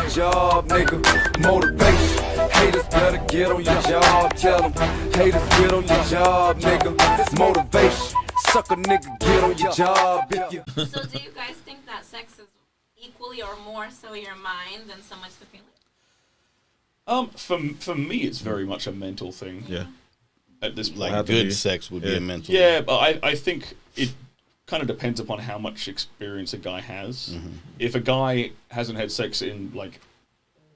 your job, nigga. Motivation. Haters better get on your job. Tell them haters get on your job, nigga. It's motivation. Suck a nigga, get on your job. If you... So do you guys think that sex is equally or more so your mind than so much the feeling? For me, it's very much a mental thing. Yeah. At this point. Like good sex would be a mental. Yeah, but I think it kind of depends upon how much experience a guy has. Mm-hmm. If a guy hasn't had sex in like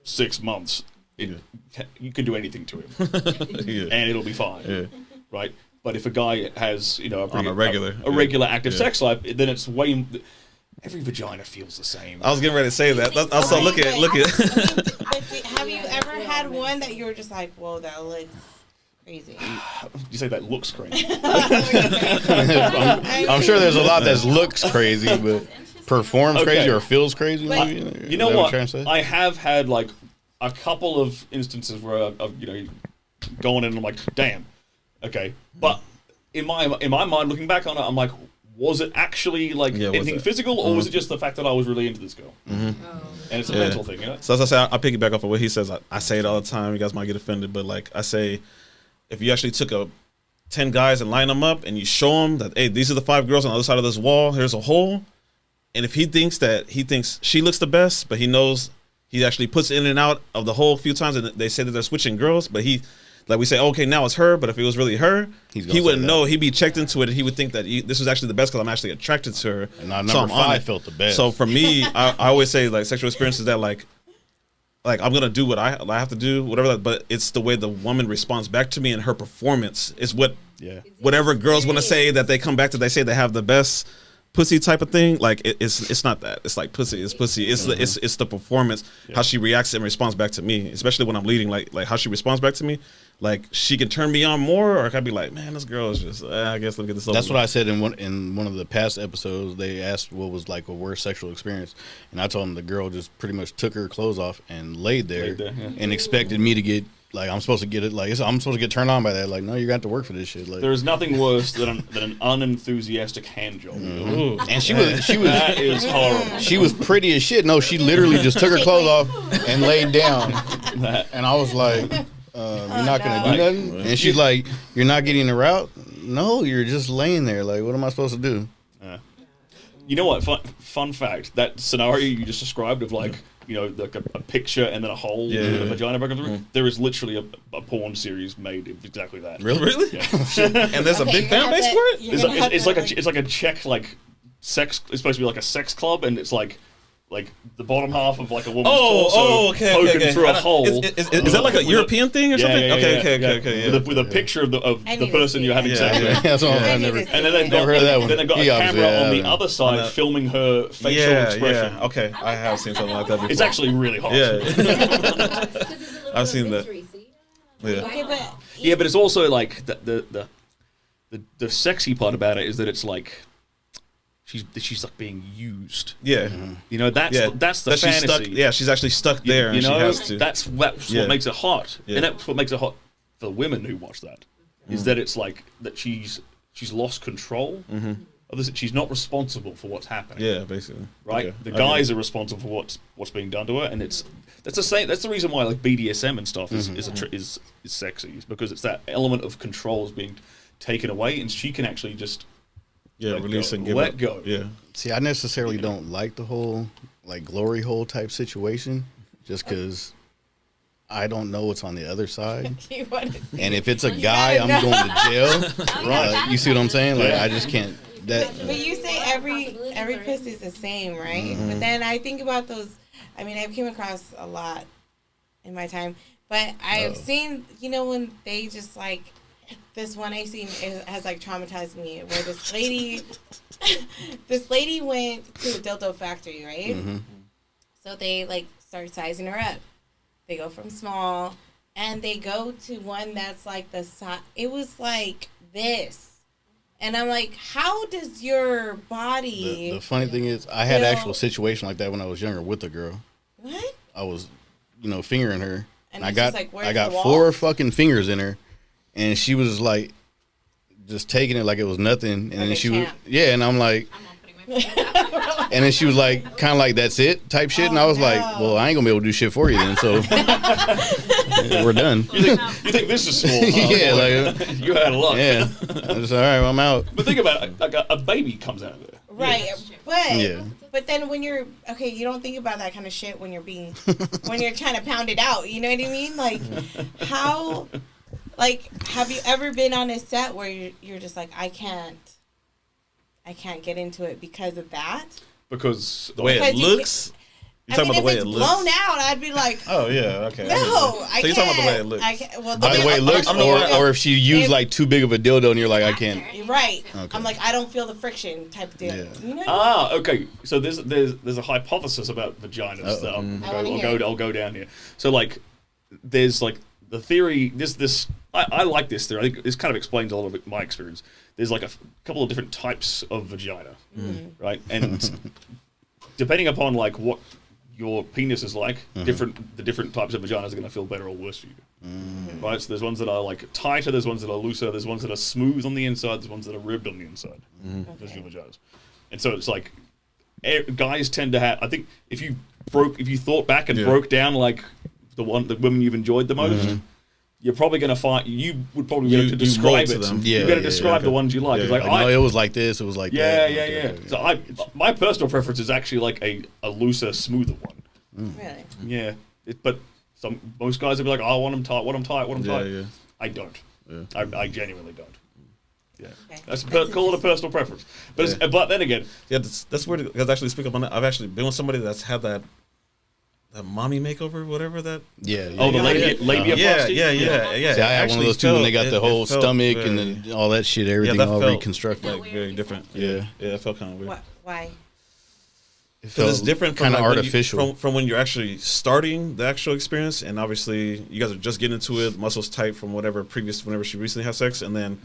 6 months, you can do anything to him, and it'll be fine, right? But if a guy has, a regular active sex life, then it's way. Every vagina feels the same. I was getting ready to say that. Also, look at. Have you ever had one that you were just like, whoa, that looks crazy? You say that looks crazy. I'm sure there's a lot that looks crazy, but performs crazy or feels crazy. Maybe? You know what? I have had like a couple of instances where I've going in and I'm like, damn, okay. But in my mind, looking back on it, I'm like, was it actually like anything physical, or was it just the fact that I was really into this girl? Mm-hmm. And it's a mental thing, So as I say, I piggyback off of what he says. I say it all the time. You guys might get offended, but like I say, if you actually took 10 guys and line them up and you show them that, hey, these are the 5 girls on the other side of this wall. Here's a hole. And if he thinks she looks the best, but he knows he actually puts in and out of the hole a few times, and they say that they're switching girls, but like we say, okay, now it's her, but if it was really her, he wouldn't know. He'd be checked into it, and he would think that this was actually the best because I'm actually attracted to her. And number 5 felt the best. So for me, I always say like sexual experiences that like I'm gonna do what I have to do, whatever. But it's the way the woman responds back to me, and her performance is what whatever girls want to say that they come back to. They say they have the best pussy type of thing. Like it's not that. It's like pussy. It's pussy. It's it's the performance, how she reacts and responds back to me, especially when I'm leading. Like how she responds back to me. Like she can turn me on more, or I could be like, man, this girl is just. I guess let me get this over. That's what I said in one of the past episodes. They asked what was like a worst sexual experience, and I told them the girl just pretty much took her clothes off and laid there and expected me to get. Like, I'm supposed to get it. Like, I'm supposed to get turned on by that. Like, no, you're going to have to work for this shit. Like, there's nothing worse than an unenthusiastic hand job. Mm-hmm. And she was that is horrible. She was pretty as shit. No, she literally just took her clothes off and laid down. And I was like, you're not going to do nothing? And she's like, you're not getting the route? No, you're just laying there. Like, what am I supposed to do? You know what? Fun fact. That scenario you just described of like, like a picture and then a hole in the vagina back through. There is literally a porn series made of exactly that. Really? Yeah. And there's a big fan base for it? It's like a Czech like sex. It's supposed to be like a sex club, and it's like the bottom half of like a woman's torso poking through a hole. Is that like a European thing or something? Yeah, okay. With a picture of the person you're having sex with. That's all I never. And then they've got a camera on the other side filming her facial expression. Yeah, okay. I have seen something like that before. It's actually really hot. Yeah. I've seen that. Yeah, but it's also like the sexy part about it is that it's like she's like being used. Yeah, that's the fantasy. She's actually stuck there. And she has to. That's what makes it hot, and that's what makes it hot for women who watch that. Is that it's like that she's lost control. She's not responsible for what's happening. Yeah, basically. Right. Okay. The guys are responsible for what's being done to her, and that's the same. That's the reason why like BDSM and stuff is sexy, is because it's that element of control is being taken away, and she can actually just. Release and give let go. Yeah. See, I necessarily don't like the whole like glory hole type situation, just because I don't know what's on the other side. And if it's a guy, I'm going to jail. Right? You see what I'm saying? Like I just can't. But you say every pussy is the same, right? But then I think about those. I mean, I've came across a lot in my time, but I've seen when they just like. This one I seen has like traumatized me, where this lady went to the dildo factory, right? So they like start sizing her up. They go from small, and they go to one that's like the size. It was like this, and I'm like, how does your body? The funny thing is, I had an actual situation like that when I was younger with a girl. What? I was, fingering her, and I got got 4 fucking fingers in her. And she was like, just taking it like it was nothing, and then she was, and I'm like, And then she was like, kind of like, that's it type shit. And I was like, well, I ain't gonna be able to do shit for you then. So we're done. You think this is small? Yeah, like you had luck. yeah. I'm just all right. I'm out. But think about it, like a baby comes out of there. Right, Yeah. but then when you're you don't think about that kind of shit when you're trying to pound it out. You know what I mean? Like, how, like, have you ever been on a set where you're just like, I can't get into it because of that? Because The way it looks. You're talking about the way it looks. Blown out, I'd be like, Oh yeah, okay. no, I So you're can't. talking about the way it looks. I can't. Well, By the way it looks, or if she used like too big of a dildo and you're like, I can't. right. Okay. I'm like, I don't feel the friction type of deal. Yeah. You know? Okay. So there's a hypothesis about vaginas that I'll go down here. So like, there's like the theory. I like this theory. I think this kind of explains a lot of my experience. There's like a couple of different types of vagina, right? And depending upon like what your penis is like, the different types of vaginas are going to feel better or worse for you. Right? So there's ones that are like tighter, there's ones that are looser, there's ones that are smooth on the inside, there's ones that are ribbed on the inside. Those are your vaginas. And so it's like guys tend to have. I think if you thought back and broke down like the women you've enjoyed the most. You're probably going to find you would probably be able to describe it. You're going to describe the ones you like. It's like, no, it was like this. It was like that. Yeah. So my personal preference is actually like a looser, smoother one. Really? Yeah, but most guys will be like, oh, I want them tight. Yeah. I don't. Yeah. I genuinely don't. Yeah, Okay. call it a personal preference. But but then again, Yeah, that's weird. Because actually, speak up on that. I've actually been with somebody that's had that mommy makeover, whatever that. Yeah. the labiaplasty. Yeah. See, I had one of those too when they got the whole stomach and then all that shit, everything all reconstructed. like very different. Yeah. It felt kind of weird. Why? Because it's different from kind of like artificial. from when you're actually starting the actual experience, and obviously you guys are just getting into it, muscles tight from whenever she recently had sex, and then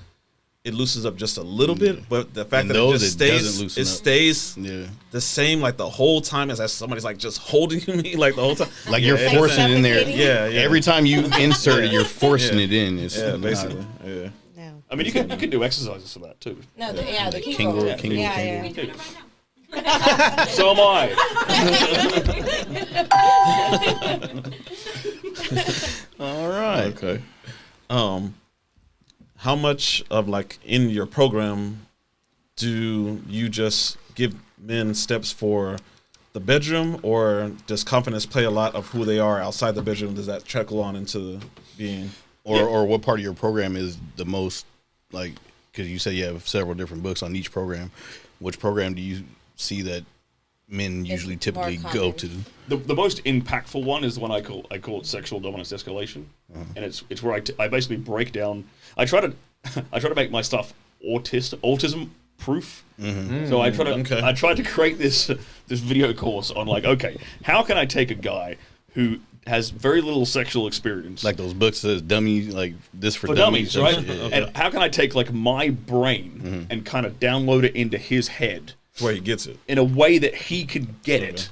it loosens up just a little bit, but the fact And that those, it it just doesn't loosen up. stays Yeah. the same like the whole time as somebody's like just holding me like the whole time. Like you're it forcing it in there. Suffocating? Yeah. Every time you insert it, you're forcing it in. It's Yeah, not- basically. Yeah. No. I mean, you can do exercises for that too. No, the Kegel, Kegel. Kegel, Yeah, Kegel. We doing it right now. So am I. All right. Okay. How much of like in your program do you just give men steps for the bedroom, or does confidence play a lot of who they are outside the bedroom? Does that trickle on into being? Or what part of your program is the most, like, because you said you have several different books on each program. Which program do you see that men usually more typically common. go to? The most impactful one is the one I call it sexual dominance escalation, and it's where I basically break down. I try to make my stuff autism proof. So I tried to create this video course on like, okay, how can I take a guy who has very little sexual experience, Like those books says dummy, like this for dummies, right? Yeah. And how can I take like my brain and kind of download it into his head Where he gets it. in a way that he could get it?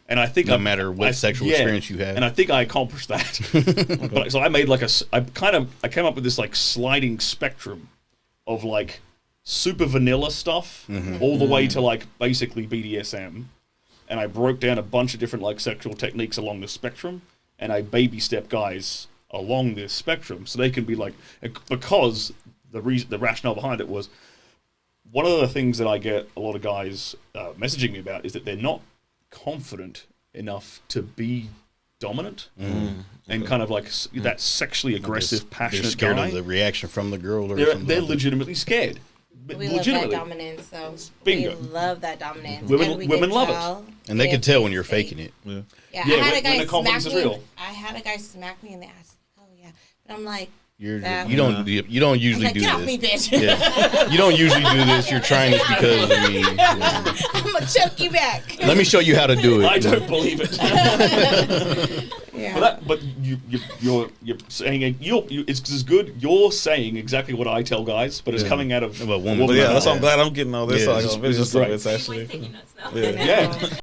And I think No matter what sexual experience you have. and I think I accomplished that. But, so I made like I came up with this like sliding spectrum of like super vanilla stuff all the way to like basically BDSM, and I broke down a bunch of different like sexual techniques along the spectrum, and I baby step guys along this spectrum so they can be like, because the rationale behind it was, one of the things that I get a lot of guys messaging me about is that they're not confident enough to be dominant and kind of like that sexually aggressive, passionate They're scared guy. of the reaction from the girl, or They're something. like that. legitimately scared. We love that dominance, so Bingo. we love that dominance. Women- And we women can love it. tell And they can tell when you're faking it. Yeah, Yeah, I had a when guy the confidence smack is me. real. I had a guy smack me in the ass. Oh yeah, but I'm like, You That- don't usually like, do get this. off me, bitch. Yeah. You don't usually do this. You're trying this because of me. I'm gonna choke you back. Let me show you how to do it. I don't believe it. Yeah. But you're saying it's as good. You're saying exactly what I tell guys, but it's coming out of Of a woman. But yeah, mouth. that's why I'm glad I'm getting all this. Yeah, like, it's on video, just so great. it's Like actually. taking notes now. Yeah.